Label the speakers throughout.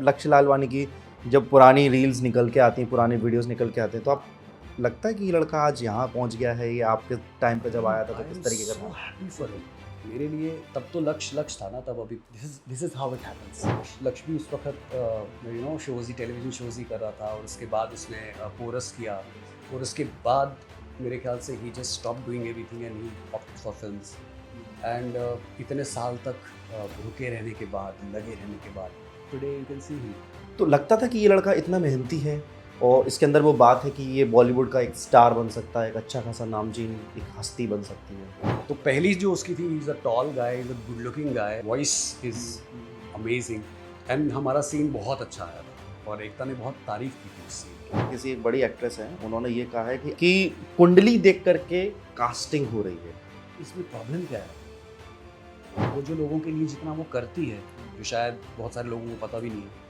Speaker 1: लक्ष्य लालवानी की जब पुरानी रील्स निकल के आती हैं, पुरानी वीडियोस निकल के आते हैं, तो आप लगता है कि ये लड़का आज यहाँ पहुँच गया है, ये आपके टाइम पे जब आया था तो किस तरीके का
Speaker 2: सो
Speaker 1: था?
Speaker 2: Happy for him. मेरे लिए तब तो लक्ष्य था ना, तब अभी this is how it happens. लक्ष्य भी उस वक्त शोज ही, टेलीविजन शोज ही कर रहा था, और उसके बाद उसने कोरस किया, और उसके बाद मेरे ख्याल से he just stop doing everything and he opted for films. And इतने साल तक रुके रहने के बाद, लगे रहने के बाद, टुडे यू कैन सी ही।
Speaker 1: तो लगता था कि ये लड़का इतना मेहनती है और इसके अंदर वो बात है कि ये बॉलीवुड का एक स्टार बन सकता है, एक अच्छा खासा नामचीन एक हस्ती बन सकती है।
Speaker 2: तो पहली जो उसकी थी, is a tall guy, is a good looking guy, voice is amazing, and हमारा सीन बहुत अच्छा आया था, और एकता ने बहुत तारीफ की थी उस सीन की।
Speaker 1: किसी एक बड़ी एक्ट्रेस है, उन्होंने ये कहा है कि कुंडली देख करके कास्टिंग हो रही है।
Speaker 2: इसमें प्रॉब्लम क्या है? वो जो लोगों के लिए जितना वो करती है, जो शायद बहुत सारे लोगों को पता भी नहीं है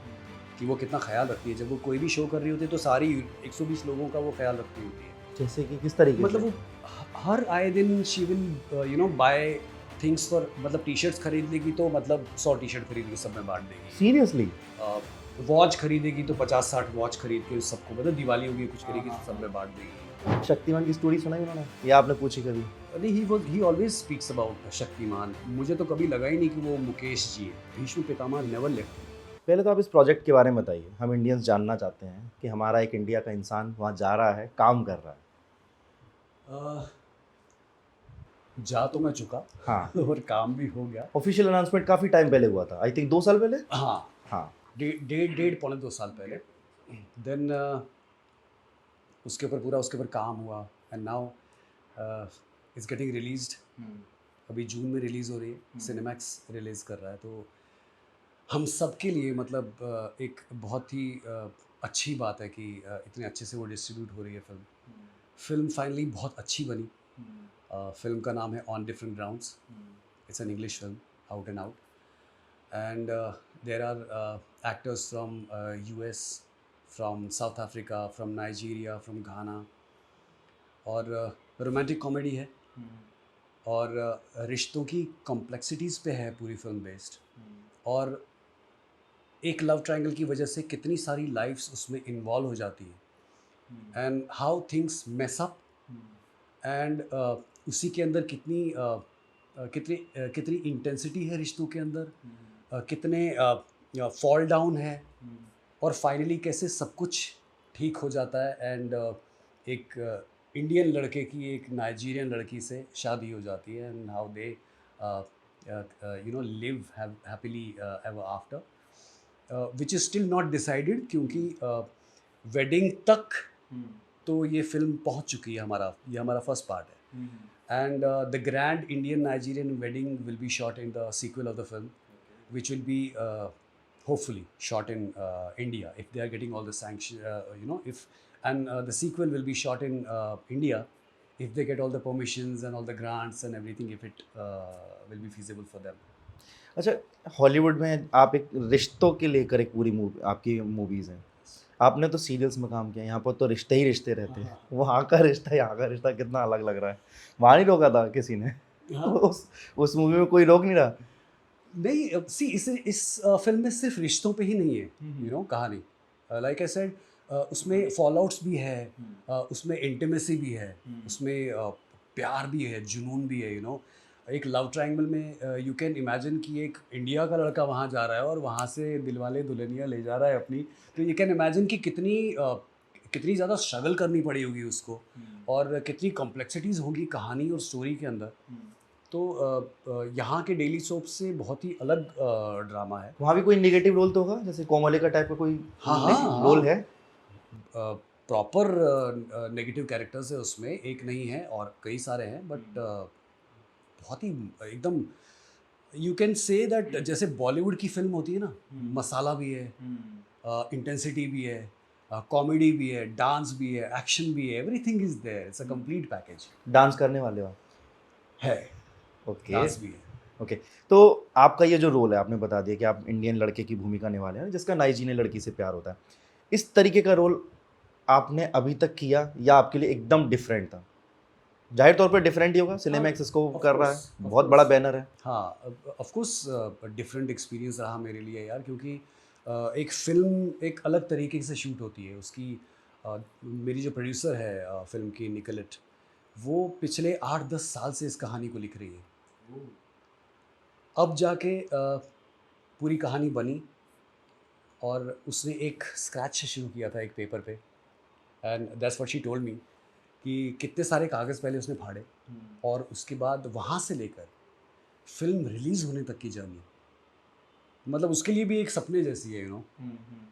Speaker 2: कि वो कितना ख्याल रखती है। जब वो कोई भी शो कर रही होती है तो सारी 120 लोगों का वो ख्याल रखती होती है।
Speaker 1: जैसे कि किस तरीके
Speaker 2: मतलब
Speaker 1: से?
Speaker 2: वो हर आए दिन she will buy things for, मतलब टी शर्ट्स खरीद लेगी तो मतलब 100 टी शर्ट खरीद के सब में बांट देगी।
Speaker 1: सीरियसली?
Speaker 2: वॉच खरीदेगी तो 50-60 वॉच खरीद के सबको, मतलब दिवाली होगी कुछ करेगी तो सब में बांट देगी।
Speaker 1: शक्तिमान की स्टोरी सुनाई उन्होंने या आपने पूछी कभी?
Speaker 2: नहीं, ही ऑलवेज स्पीक्स अबाउट शक्तिमान। मुझे तो कभी लगा ही नहीं कि वो मुकेश जी है। Bhishma Pitamah never left.
Speaker 1: पहले तो आप इस प्रोजेक्ट के बारे में बताइए, हम इंडियंस जानना चाहते हैं कि हमारा एक इंडिया का इंसान वहाँ जा रहा है, काम कर रहा है।
Speaker 2: जा तो मैं चुका
Speaker 1: हाँ।
Speaker 2: और काम भी हो गया।
Speaker 1: ऑफिशियल अनाउंसमेंट काफ़ी टाइम पहले हुआ था, आई थिंक 2 साल पहले।
Speaker 2: हाँ,
Speaker 1: हाँ।
Speaker 2: डेढ़ पौने 2 साल पहले। देन उसके ऊपर काम हुआ, and now it's getting released. अभी जून में रिलीज़ हो रही है, सिनेमैक्स रिलीज़ कर रहा है। तो हम सब के लिए मतलब एक बहुत ही अच्छी बात है कि इतने अच्छे से वो डिस्ट्रीब्यूट हो रही है फिल्म। फिल्म फाइनली बहुत अच्छी बनी। फिल्म का नाम है on different grounds. It's an English film, out and out, and there are actors from US, from South Africa, from Nigeria, from Ghana, और रोमांटिक कॉमेडी है, और रिश्तों की कॉम्प्लेक्सिटीज़ पे है पूरी फिल्म बेस्ड, और एक लव ट्रायंगल की वजह से कितनी सारी लाइफ्स उसमें इन्वॉल्व हो जाती हैं, and how things mess up, and उसी के अंदर कितनी इंटेंसिटी है रिश्तों के अंदर, कितने फॉल डाउन है, और फाइनली कैसे सब कुछ ठीक हो जाता है, एंड एक इंडियन लड़के की एक नाइजीरियन लड़की से शादी हो जाती है, and how they live happily ever after, which is still not decided, क्योंकि वेडिंग तक तो ये फिल्म पहुंच चुकी है। ये हमारा फर्स्ट पार्ट है, and the grand Indian Nigerian wedding will be shot in the sequel of the film, which will be hopefully shot in India if they are getting all the sanction, if and the sequel will be shot in India if they get all the permissions and all the grants and everything, if it will be feasible for them.
Speaker 1: अच्छा, Hollywood में आप एक रिश्तों के लेकर एक पूरी movie, आपकी मूवीज़ हैं। आपने तो सीरियल्स में काम किया, यहाँ पर तो रिश्ते ही रिश्ते रहते हैं। वहाँ का रिश्ता यहाँ का रिश्ता कितना अलग लग रहा है। वहाँ नहीं रोका था किसी ने?
Speaker 2: हाँ।
Speaker 1: उस मूवी में कोई रोक नहीं रहा?
Speaker 2: नहीं, सी इस फिल्म में सिर्फ रिश्तों पे ही नहीं है कहानी। लाइक आई सेड, उसमें फॉलआउट्स भी है, उसमें इंटीमेसी भी है, उसमें प्यार भी है, जुनून भी है। एक लव ट्रायंगल में यू कैन इमेजिन कि एक इंडिया का लड़का वहाँ जा रहा है और वहाँ से दिलवाले दुल्हनिया ले जा रहा है अपनी। तो यू कैन इमेजिन कि कितनी ज़्यादा स्ट्रगल करनी पड़ी होगी उसको, और कितनी कॉम्प्लेक्सिटीज़ होगी कहानी और स्टोरी के अंदर। तो यहाँ के डेली सोप से बहुत ही अलग ड्रामा है।
Speaker 1: वहाँ भी कोई नेगेटिव रोल तो होगा, जैसे कोमलिका टाइप का कोई
Speaker 2: हाँ।
Speaker 1: रोल है?
Speaker 2: प्रॉपर नेगेटिव कैरेक्टर्स है उसमें, एक नहीं है और कई सारे हैं, बट बहुत ही एकदम यू कैन से दैट जैसे बॉलीवुड की फिल्म होती है ना, मसाला भी है, इंटेंसिटी भी है, कॉमेडी भी है, डांस भी है, एक्शन भी है, everything is there, it's a complete package.
Speaker 1: Dance करने वाले हो?
Speaker 2: है,
Speaker 1: ओके।
Speaker 2: डांस भी है।
Speaker 1: ओके, तो आपका ये जो रोल है, आपने बता दिया कि आप इंडियन लड़के की भूमिका निभा रहे हैं जिसका नाइजीरियन लड़की से प्यार होता है। इस तरीके का रोल आपने अभी तक किया या आपके लिए एकदम डिफरेंट था? जाहिर तौर पर डिफरेंट ही होगा, सिनेमैक्स इसको
Speaker 2: of
Speaker 1: कर रहा है,
Speaker 2: course, of
Speaker 1: बहुत बड़ा
Speaker 2: course.
Speaker 1: बैनर है।
Speaker 2: हाँ, ऑफ कोर्स डिफरेंट एक्सपीरियंस रहा मेरे लिए यार, क्योंकि एक फ़िल्म एक अलग तरीके से शूट होती है उसकी। मेरी जो प्रोड्यूसर है फ़िल्म की निकोलेट, वो पिछले 8-10 साल से इस कहानी को लिख रही है। अब जाके पूरी कहानी बनी और उसने एक स्क्रैच से शुरू किया था एक पेपर पे, and that's what she told me कि कितने सारे कागज़ पहले उसने फाड़े और उसके बाद वहाँ से लेकर फ़िल्म रिलीज़ होने तक की जर्नी, मतलब उसके लिए भी एक सपने जैसी है,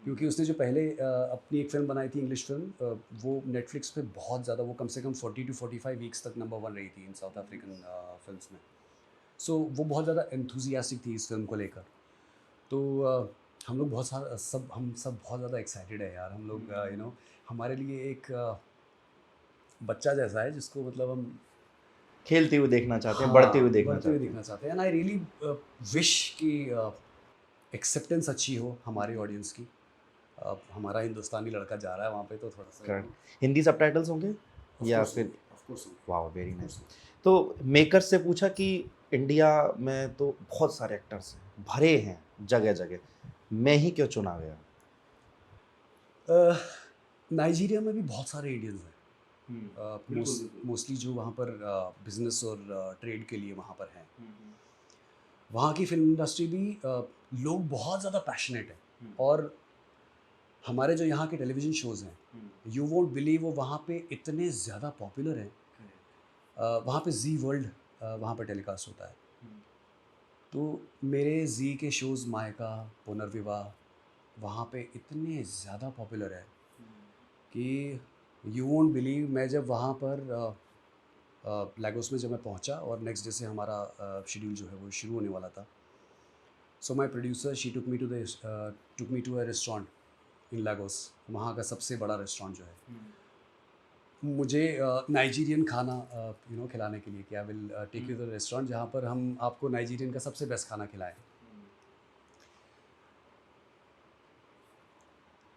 Speaker 2: क्योंकि उसने जो पहले अपनी एक फ़िल्म बनाई थी इंग्लिश फ़िल्म, वो नेटफ्लिक्स पे बहुत ज़्यादा, वो कम से कम 40 टू 45 वीक्स तक नंबर 1 रही थी इन साउथ अफ्रीकन फ़िल्म्स में। सो वो बहुत ज़्यादा एंथुसियास्टिक थी इस फ़िल्म को लेकर। तो हम लोग हम सब बहुत ज़्यादा एक्साइटेड है यार। हम लोग हमारे लिए एक बच्चा जैसा है जिसको मतलब हम
Speaker 1: खेलते हुए देखना चाहते हैं,
Speaker 2: हाँ,
Speaker 1: बढ़ते हुए देखना
Speaker 2: बढ़ते हुए
Speaker 1: चाहते हैं।
Speaker 2: देखना चाहते हैं। एंड आई रियली विश कि एक्सेप्टेंस अच्छी हो हमारे ऑडियंस की। हमारा हिंदुस्तानी लड़का जा रहा है वहाँ पे तो थोड़ा सा
Speaker 1: करेक्ट। हिंदी सबटाइटल्स होंगे
Speaker 2: ऑफ
Speaker 1: या
Speaker 2: कोर्स
Speaker 1: फिर?
Speaker 2: ऑफ कोर्स
Speaker 1: वाह, वेरी
Speaker 2: ऑफ
Speaker 1: नाइस।
Speaker 2: कोर्स।
Speaker 1: तो मेकर से पूछा कि इंडिया में तो बहुत सारे एक्टर्स हैं, भरे हैं जगह जगह, मैं ही क्यों चुना गया?
Speaker 2: नाइजीरिया में भी बहुत सारे इंडियंस हैं।
Speaker 1: बिल्कुल, बिल्कुल।
Speaker 2: मोस्टली जो वहाँ पर बिजनेस और ट्रेड के लिए वहाँ पर हैं। वहाँ की फिल्म इंडस्ट्री भी लोग बहुत ज़्यादा पैशनेट हैं। और हमारे जो यहाँ के टेलीविज़न शोज़ हैं, यू वोंट बिलीव वो वहाँ पे इतने ज़्यादा पॉपुलर हैं। वहाँ पे जी वर्ल्ड वहाँ पर टेलीकास्ट होता है। तो मेरे जी के शोज़ मायका, पुनर्विवाह वहाँ पे इतने ज़्यादा पॉपुलर है कि यू वोंट बिलीव, मैं जब वहाँ पर लागोस में जब मैं पहुँचा और नेक्स्ट डे से हमारा शेड्यूल जो है वो शुरू होने वाला था। So my producer she took me to a restaurant in Lagos, वहाँ का सबसे बड़ा रेस्टोरेंट जो है। मुझे नाइजीरियन खाना खिलाने के लिए कि I will take you to the restaurant जहाँ पर हम आपको नाइजीरियन का सबसे बेस्ट खाना खिलाएं।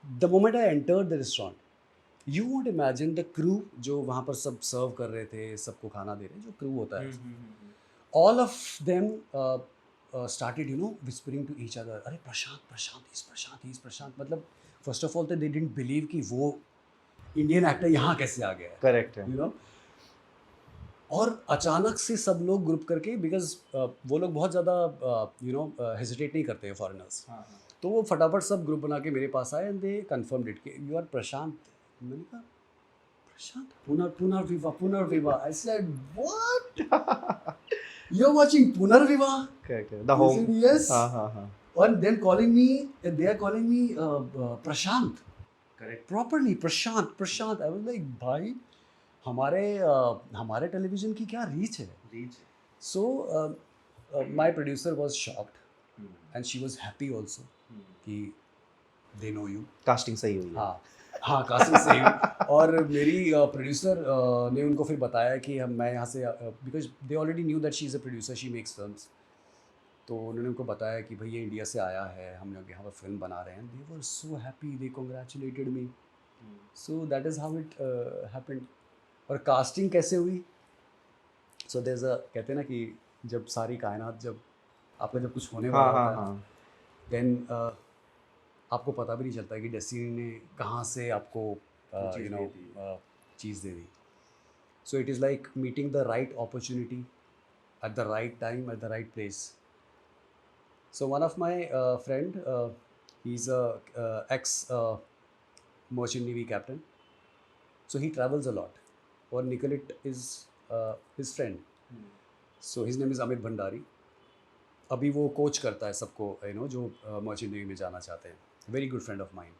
Speaker 2: The moment I entered the restaurant, you won't imagine the crew जो वहाँ पर सब सर्व कर रहे थे, सबको खाना दे रहे, जो क्रू होता है, all of them started whispering to each other, अरे प्रशांत प्रशांत he's प्रशांत he's प्रशांत, मतलब फर्स्ट ऑफ ऑल तो they didn't believe कि वो इंडियन एक्टर यहाँ कैसे आ गया है,
Speaker 1: करेक्ट है।
Speaker 2: You know. और अचानक से सब लोग ग्रुप करके, बिकॉज वो लोग बहुत ज़्यादा हेजिटेट नहीं करते हैं फॉरेनर्स, तो वो फटाफट सब ग्रुप बना के मेरे पास आए एंड दे कंफर्म्ड इट कि यू आर प्रशांत। मैंने कहा Prashant, Punarvivah. I said what, you're watching Punarviva?
Speaker 1: Correct है, the
Speaker 2: He
Speaker 1: home.
Speaker 2: said yes.
Speaker 1: हाँ, हाँ, हाँ।
Speaker 2: And then they are calling me Prashant. Correct. Properly, Prashant, Prashant. I was like, भाई हमारे television की क्या रीच है। So my producer was shocked and she was happy also कि they know you.
Speaker 1: Casting सही हुई है।
Speaker 2: हाँ हाँ, कास्टिंग सही हुई। और मेरी प्रोड्यूसर ने उनको फिर बताया कि मैं यहाँ से, because they already knew that she is a producer, she makes films, तो उन्होंने उनको बताया कि भाई ये इंडिया से आया है, हम लोग यहाँ पर फिल्म बना रहे हैं। They were so happy, they congratulated me. So that is how it happened. और कास्टिंग कैसे हुई, सो देयर इज़ अ, कहते हैं ना कि जब सारी कायनात, जब आपका जब कुछ होने
Speaker 1: हाँ,
Speaker 2: वाला
Speaker 1: हाँ,
Speaker 2: होता है,
Speaker 1: हाँ।
Speaker 2: देन आपको पता भी नहीं चलता कि डेस्टिनी ने कहाँ से आपको चीज़ दे दी। So it is like meeting the right opportunity at the right time at the right place. So one of my friend, he's a ex merchant navy captain, so he travels a lot, or Nicolette is his friend. So his name is Amit Bhandari. अभी वो coach करता है सबको, जो merchant navy में जाना चाहते हैं। Very good friend of mind.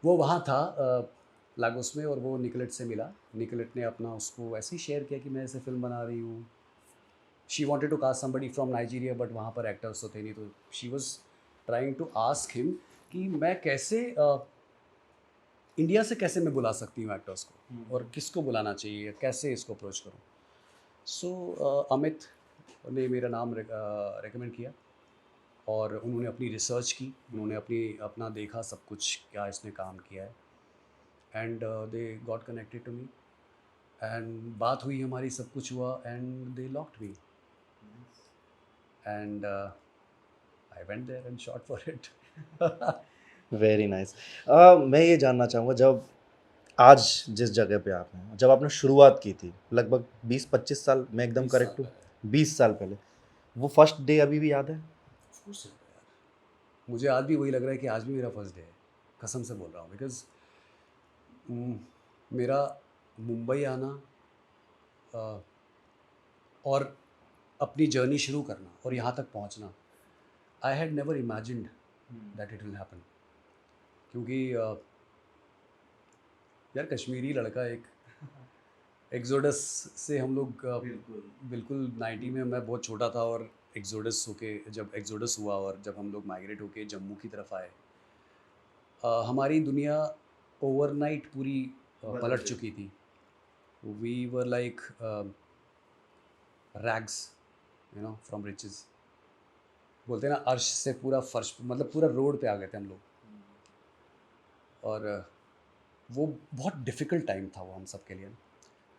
Speaker 2: वो वहाँ था लागोस में और वो निकलेट से मिला। निकलेट ने अपना उसको ऐसे ही शेयर किया कि मैं ऐसे फिल्म बना रही हूँ। She wanted to cast somebody from Nigeria, but वहाँ पर एक्टर्स तो थे नहीं, तो she was trying to ask him कि मैं कैसे इंडिया से कैसे मैं बुला सकती हूँ एक्टर्स को, और किसको बुलाना चाहिए, कैसे इसको अप्रोच करूँ। सो अमित ने मेरा नाम रेकमेंड किया और उन्होंने अपनी रिसर्च की, उन्होंने अपना देखा सब कुछ, क्या इसने काम किया है, and they got connected to me, and बात हुई हमारी, सब कुछ हुआ, and they locked me, and I went there and shot for it.
Speaker 1: Very nice. मैं ये जानना चाहूँगा, जब आज जिस जगह पे आप हैं, जब आपने शुरुआत की थी लगभग 20-25 साल, मैं एकदम
Speaker 2: 20 साल
Speaker 1: करेक्ट हूँ?
Speaker 2: पहले।
Speaker 1: 20 साल पहले, वो फर्स्ट डे अभी भी याद है?
Speaker 2: ऑफ कोर्स यार, मुझे आज भी वही लग रहा है कि आज भी मेरा फर्स्ट डे है, कसम से बोल रहा हूँ। बिकॉज मेरा मुंबई आना अ, और अपनी जर्नी शुरू करना और यहाँ तक पहुँचना, I had never imagined that it will happen. क्योंकि यार कश्मीरी लड़का एक एक्सोडस से हम लोग बिल्कुल 90 में मैं बहुत छोटा था, और एक्सोडस होके जब एक्सोडस हुआ और जब हम लोग माइग्रेट होके जम्मू की तरफ आए, हमारी दुनिया ओवरनाइट पूरी पलट चुकी थी। We were like rags, you know, from riches. बोलते हैं ना, अर्श से पूरा फर्श, मतलब पूरा रोड पे आ गए थे हम लोग। और वो बहुत डिफ़िकल्ट टाइम था वो हम सब के लिए।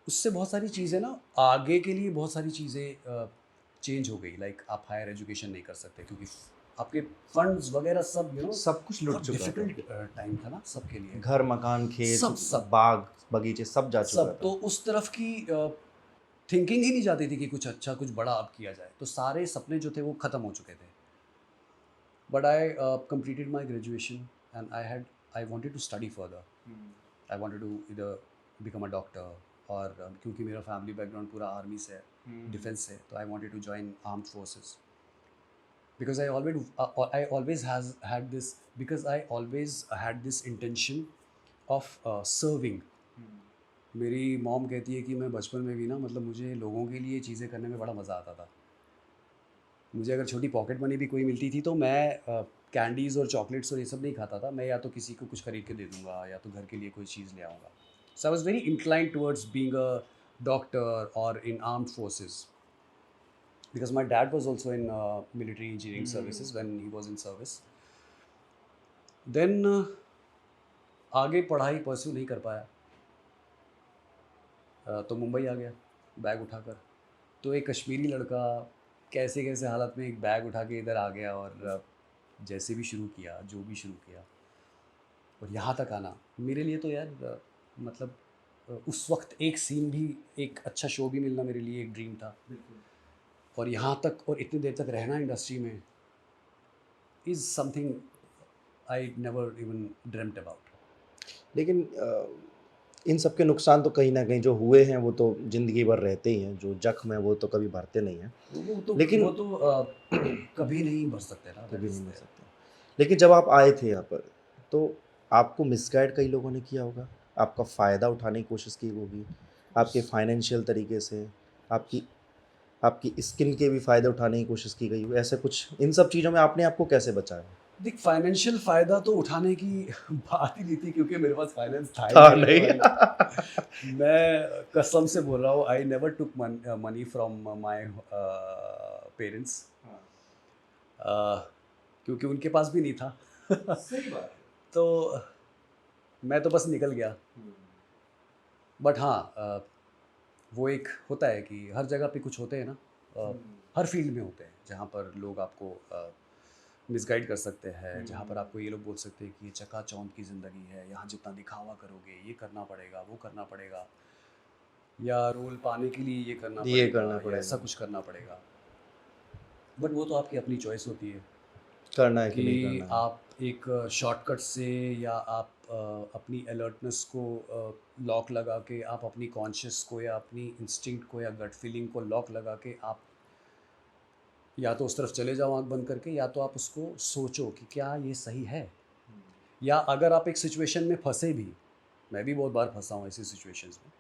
Speaker 2: उससे बहुत सारी चीज़ें ना, आगे के लिए बहुत सारी चीज़ें चेंज हो गई। लाइक आप हायर एजुकेशन नहीं कर सकते क्योंकि आपके फंड्स वगैरह सब, यू नो,
Speaker 1: सब कुछ लुट
Speaker 2: बहुत
Speaker 1: चुका था।
Speaker 2: डिफ़िकल्ट टाइम था ना सबके लिए।
Speaker 1: घर, मकान, खेत,
Speaker 2: सब सब
Speaker 1: बाग, बगीचे सब जा चुका
Speaker 2: सब
Speaker 1: था।
Speaker 2: तो उस तरफ की थिंकिंग ही नहीं जाती थी कि कुछ अच्छा, कुछ बड़ा अब किया जाए। तो सारे सपने जो थे वो ख़त्म हो चुके थे। But I completed my graduation and I wanted to study further. I wanted to either become a doctor और क्योंकि मेरा फैमिली बैकग्राउंड पूरा आर्मी से है, डिफेंस से, तो I wanted to join armed forces because I always has had this because I always had this intention of serving. मेरी mom कहती है कि मैं बचपन में भी ना, मतलब मुझे लोगों के लिए चीज़ें करने में बड़ा मज़ा आता था। मुझे अगर छोटी पॉकेट मनी भी कोई मिलती थी तो मैं कैंडीज़ और चॉकलेट्स और ये सब नहीं खाता था। मैं या तो किसी को कुछ खरीद के दे दूँगा या तो घर के लिए कोई चीज़ ले आऊँगा। So I was very inclined towards being a doctor और in armed forces, because my dad was also in military engineering services when he was in service. Then आगे पढ़ाई परस्यू नहीं कर पाया, तो मुंबई आ गया बैग उठाकर। तो एक कश्मीरी लड़का कैसे कैसे हालत में एक बैग उठा के इधर आ गया, और जैसे भी शुरू किया, जो भी शुरू किया, और यहाँ तक आना मेरे लिए तो यार मतलब उस वक्त एक सीन भी, एक अच्छा शो भी मिलना मेरे लिए एक ड्रीम था। और यहाँ तक और इतनी देर तक रहना इंडस्ट्री में is something I never even dreamed about.
Speaker 1: लेकिन इन सब के नुकसान तो कहीं न कहीं जो हुए हैं वो तो ज़िंदगी भर रहते ही हैं, जो ज़ख्म है वो तो कभी भरते नहीं हैं। लेकिन
Speaker 2: वो तो कभी नहीं भर सकते ना, दैट
Speaker 1: कभी
Speaker 2: इज़
Speaker 1: नहीं मिल
Speaker 2: देयर।
Speaker 1: सकते। लेकिन जब आप आए थे यहाँ पर, तो आपको मिसगाइड कई लोगों ने किया होगा, आपका फ़ायदा उठाने की कोशिश की होगी, आपके फाइनेंशियल तरीके से, आपकी आपकी स्किल के भी फ़ायदे उठाने की कोशिश की गई हो, ऐसा कुछ? इन सब चीज़ों में आपने आपको कैसे बचाया?
Speaker 2: देख, फाइनेंशियल फ़ायदा तो उठाने की बात ही नहीं थी, क्योंकि मेरे पास फाइनेंस था ही
Speaker 1: था
Speaker 2: नहीं
Speaker 1: नहीं।
Speaker 2: भाई। मैं कसम से बोल रहा हूँ, I never took money from my parents, क्योंकि उनके पास भी नहीं था।
Speaker 1: सही बात है।
Speaker 2: तो मैं तो बस निकल गया। बट हाँ, वो एक होता है कि हर जगह पे कुछ होते हैं ना, हर फील्ड में होते हैं जहाँ पर लोग आपको मिसगाइड कर सकते हैं, जहाँ पर आपको ये लोग बोल सकते हैं कि ये चकाचौंध की ज़िंदगी है, यहाँ जितना दिखावा करोगे ये करना पड़ेगा, वो करना पड़ेगा, या रोल पाने के लिए ये करना
Speaker 1: ये
Speaker 2: पड़ेगा,
Speaker 1: करना
Speaker 2: या ऐसा
Speaker 1: पड़ेगा,
Speaker 2: कुछ करना पड़ेगा। बट वो तो आपकी अपनी चॉइस होती है
Speaker 1: करना है कि
Speaker 2: कि
Speaker 1: नहीं करना है।
Speaker 2: आप एक शॉर्टकट से, या आप अपनी अलर्टनेस को लॉक लगा के, आप अपनी कॉन्शियस को या अपनी इंस्टिंक्ट को या गट फीलिंग को लॉक लगा के आप या तो उस तरफ चले जाओ आंख बंद करके, या तो आप उसको सोचो कि क्या ये सही है। या अगर आप एक सिचुएशन में फंसे भी, मैं भी बहुत बार फंसा हूँ ऐसी सिचुएशंस में,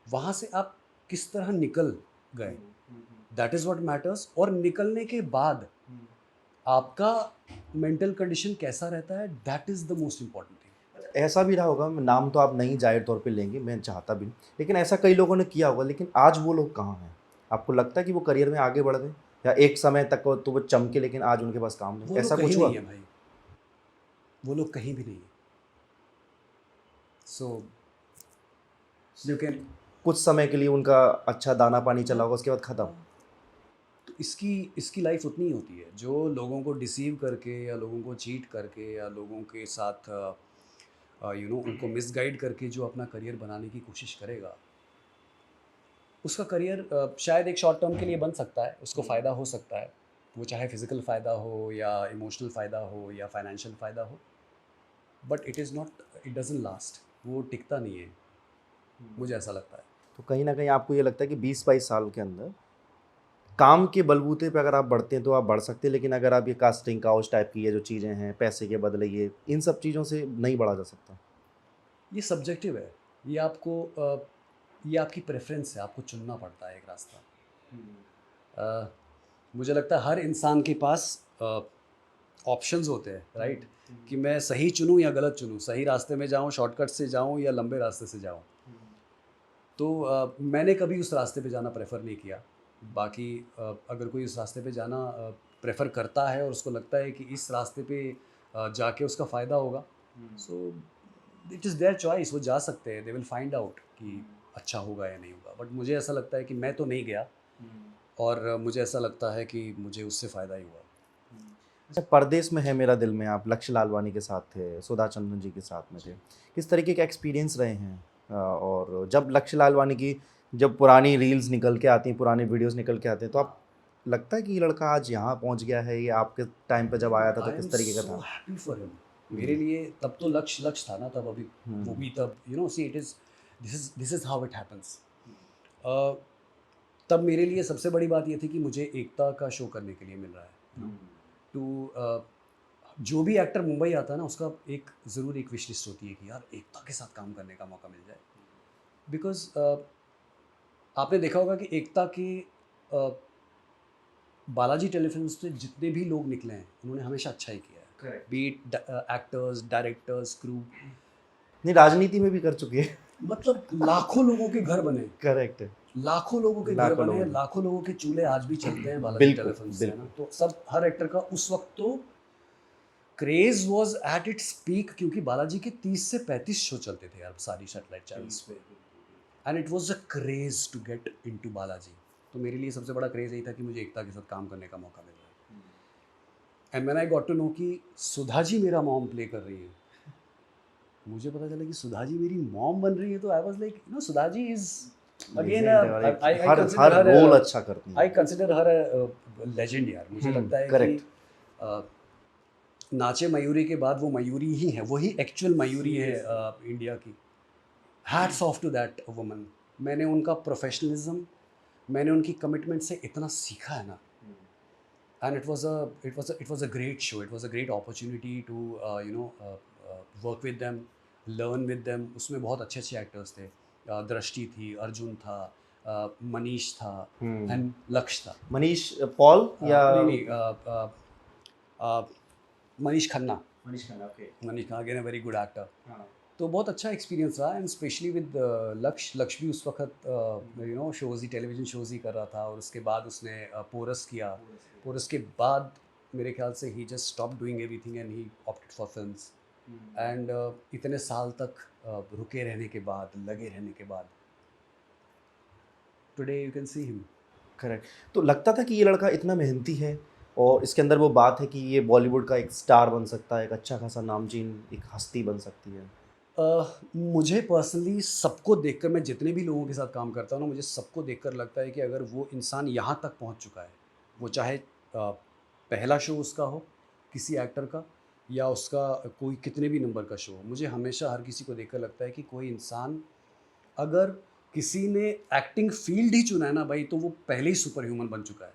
Speaker 2: वहाँ से आप किस तरह निकल गए, दैट इज़ व्हाट मैटर्स। और निकलने के बाद आपका मेंटल कंडीशन कैसा रहता है, that is the most important thing.
Speaker 1: ऐसा भी रहा होगा, नाम तो आप नहीं ज़ाहिर तौर पे लेंगे, मैं चाहता भी नहीं, लेकिन ऐसा कई लोगों ने किया होगा, लेकिन आज वो लोग कहाँ हैं? आपको लगता है कि वो करियर में आगे बढ़ गए, या एक समय तक तो वो चमके लेकिन आज उनके पास काम नहीं,
Speaker 2: वो लोग
Speaker 1: ऐसा
Speaker 2: कहीं
Speaker 1: कुछ
Speaker 2: नहीं
Speaker 1: हुआ?
Speaker 2: है भाई, वो लोग कहीं भी नहीं है। सो यू कैन,
Speaker 1: कुछ समय के लिए उनका अच्छा दाना पानी चला होगा, उसके बाद खत्म।
Speaker 2: तो इसकी लाइफ उतनी ही होती है। जो लोगों को डिसीव करके या लोगों को चीट करके या लोगों के साथ उनको मिसगाइड करके जो अपना करियर बनाने की कोशिश करेगा, उसका करियर शायद एक शॉर्ट टर्म के लिए बन सकता है, उसको फ़ायदा हो सकता है, वो चाहे फिज़िकल फ़ायदा हो या इमोशनल फ़ायदा हो या फाइनेंशियल फ़ायदा हो, बट इट डज़न्ट लास्ट, वो टिकता नहीं है, मुझे ऐसा लगता है।
Speaker 1: तो कहीं ना कहीं आपको ये लगता है कि 20-22 साल के अंदर काम के बलबूते पे अगर आप बढ़ते हैं तो आप बढ़ सकते हैं, लेकिन अगर आप ये कास्टिंग काउच टाइप की ये जो चीज़ें हैं, पैसे के बदले ये इन सब चीज़ों से नहीं बढ़ा जा सकता।
Speaker 2: ये सब्जेक्टिव है, ये ये आपकी प्रेफरेंस है, आपको चुनना पड़ता है एक रास्ता। अ, मुझे लगता है हर इंसान के पास ऑप्शंस होते हैं, राइट? कि मैं सही चुनूँ या गलत चुनूँ, सही रास्ते में जाऊँ, शॉर्टकट से जाऊँ या लंबे रास्ते से जाऊँ। तो मैंने कभी उस रास्ते पे जाना प्रेफर नहीं किया। बाकी अगर कोई उस रास्ते पे जाना प्रेफर करता है और उसको लगता है कि इस रास्ते पे जाके उसका फ़ायदा होगा, सो इट इज़ देयर चॉइस, वो जा सकते हैं, दे विल फाइंड आउट कि अच्छा होगा या नहीं होगा। बट मुझे ऐसा लगता है कि मैं तो नहीं गया और मुझे ऐसा लगता है कि मुझे उससे फ़ायदा ही हुआ।
Speaker 1: अच्छा, परदेश में है मेरा दिल में आप लक्ष्य लालवानी के साथ थे, सुधा चंद्रन जी के साथ में थे। किस तरीके के एक्सपीरियंस रहे हैं? और जब लक्ष्य लालवानी की जब पुरानी रील्स निकल के आती हैं, पुराने वीडियोज़ निकल के आते हैं, तो आप लगता है कि ये लड़का आज यहाँ पहुँच गया है, ये आपके टाइम पे जब आया था तो
Speaker 2: आई एम
Speaker 1: किस तरीके का
Speaker 2: सो
Speaker 1: था?
Speaker 2: Happy for him. मेरे लिए तब तो लक्ष्य था ना, तब अभी वो भी तब see it is this is how it happens. तब मेरे लिए सबसे बड़ी बात ये थी कि मुझे एकता का शो करने के लिए मिल रहा है टू जो भी एक्टर मुंबई आता है ना, उसका एक ज़रूर एक विश लिस्ट होती है कि यार एकता के साथ काम करने का मौका मिल जाए। बिकॉज आपने देखा होगा कि एकता की बालाजी टेलीफिल्म्स से जितने भी लोग निकले हैं, उन्होंने हमेशा अच्छा ही किया है।
Speaker 1: Correct.
Speaker 2: Beat actors, directors, crew,
Speaker 1: नहीं, राजनीति में भी कर चुके हैं।
Speaker 2: मतलब लाखों लोगों के घर बने,
Speaker 1: करेक्ट है।
Speaker 2: लाखों लोगों के घर
Speaker 1: लाखों
Speaker 2: बने,
Speaker 1: लोगों के।
Speaker 2: लाखों लोगों के चूल्हे आज भी चलते हैं बालाजी
Speaker 1: बिल्कुल,
Speaker 2: टेलीफिल्म्स से, है ना?
Speaker 1: बिल्कुल।
Speaker 2: तो सब हर एक्टर का उस वक्त तो craze was at its peak, क्योंकि बालाजी के 30 से 35 शो चलते थे यार सारी सैटेलाइट चैनल्स पे, and it was a craze to get into Balaji. तो मेरे लिए सबसे बड़ा क्रेज यही था कि मुझे एकता के साथ काम करने का मौका मिल रहा है। And when I got to know कि सुधा जी मेरा मॉम प्ले कर रही है, मुझे पता चला कि सुधा जी मेरी मॉम बन रही है, तो I was like Sudha ji is again
Speaker 1: Legend है और एक
Speaker 2: आई
Speaker 1: हर
Speaker 2: कंसीडर
Speaker 1: हर
Speaker 2: हर
Speaker 1: रोल अच्छा करती
Speaker 2: आई
Speaker 1: हैं।
Speaker 2: कंसीडर हर लेजेंड यार। मुझे लगता है कि
Speaker 1: करेक्ट।
Speaker 2: नाचे मयूरी के बाद वो मयूरी ही है, वही एक्चुअल मयूरी है इंडिया की। Hats off to that woman. मैंने उनका प्रोफेशनलिज्म, मैंने उनकी कमिटमेंट से इतना सीखा है ना, and it was a great show, it was a great opportunity to work with them, learn with them. उसमें बहुत अच्छे अच्छे एक्टर्स थे, दृष्टि थी, अर्जुन था, मनीष था एंड लक्ष्य था।
Speaker 1: मनीष पॉल या
Speaker 2: नहीं नहीं uh, Manish Khanna.
Speaker 1: Manish Khanna, okay.
Speaker 2: Manish Khanna again a very good actor.
Speaker 1: हाँ।
Speaker 2: तो बहुत अच्छा एक्सपीरियंस रहा, एंड स्पेशली विद लक्ष्य भी उस वक्त शोज़ ही, टेलीविज़न शोज़ ही कर रहा था, और उसके बाद उसने पोरस किया। पोरस के बाद मेरे ख्याल से he just stop doing everything and he opted for films. And इतने साल तक रुके रहने के बाद, लगे रहने के बाद, today you can see him.
Speaker 1: Correct. तो लगता था कि ये लड़का इतना मेहनती है और इसके अंदर वो बात है कि ये बॉलीवुड का एक स्टार बन सकता है, एक अच्छा खासा नामचीन एक हस्ती बन सकती है।
Speaker 2: मुझे पर्सनली सबको देखकर, मैं जितने भी लोगों के साथ काम करता हूँ ना, मुझे सबको देखकर लगता है कि अगर वो इंसान यहाँ तक पहुँच चुका है, वो चाहे पहला शो उसका हो किसी एक्टर का, या उसका कोई कितने भी नंबर का शो हो, मुझे हमेशा हर किसी को देखकर लगता है कि कोई इंसान अगर किसी ने एक्टिंग फील्ड ही चुना है ना भाई, तो वो पहले ही सुपर ह्यूमन बन चुका है।